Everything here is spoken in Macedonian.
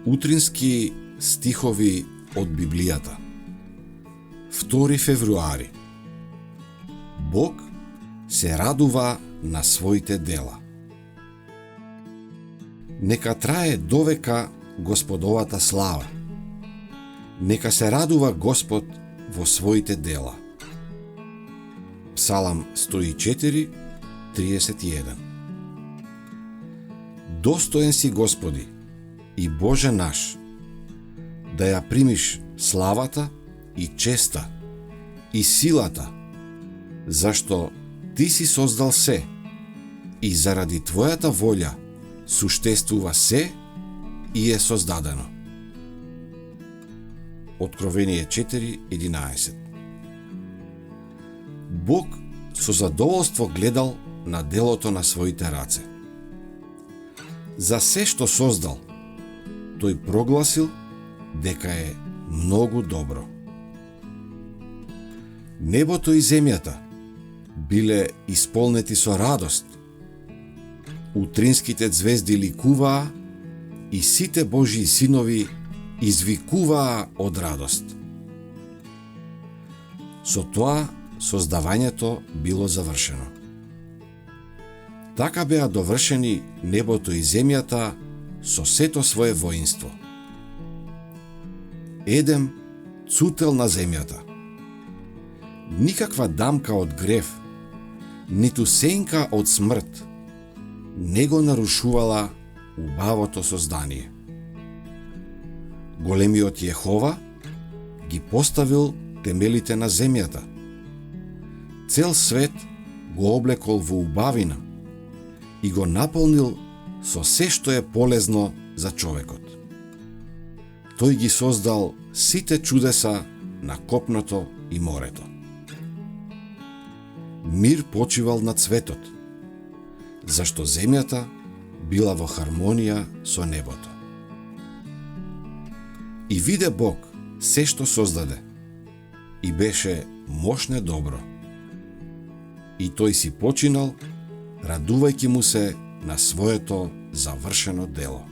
Утрински стихови од Библијата. 2 февруари. Бог се радува на своите дела. Нека трае довека Господовата слава. Нека се радува Господ во своите дела. Псалам 104, 31. Достоен си, Господи, и Боже наш, да ја примиш славата и честа и силата, зашто Ти си создал се и заради Твојата волја суштествува се и е создадено. Откровение 4:11. Бог со задоволство гледал на делото на своите раце. За се што создал, тој прогласил дека е многу добро. Небото и земјата биле исполнети со радост. Утринските ѕвезди ликуваа и сите Божии синови извикуваа од радост. Со тоа создавањето било завршено. Така беа довршени небото и земјата со сето свое воинство. Едем цутел на земјата. Никаква дамка од грев, ниту сенка од смрт не го нарушувала убавото создание. Големиот Јехова ги поставил темелите на земјата. Цел свет го облекол во убавина и го наполнил со се што е полезно за човекот. Тој ги создал сите чудеса на копното и морето. Мир почивал над светот, зашто земјата била во хармонија со небото. И виде Бог се што создаде, и беше мощне добро. И тој си починал, радувајќи му се на своето завршено дело.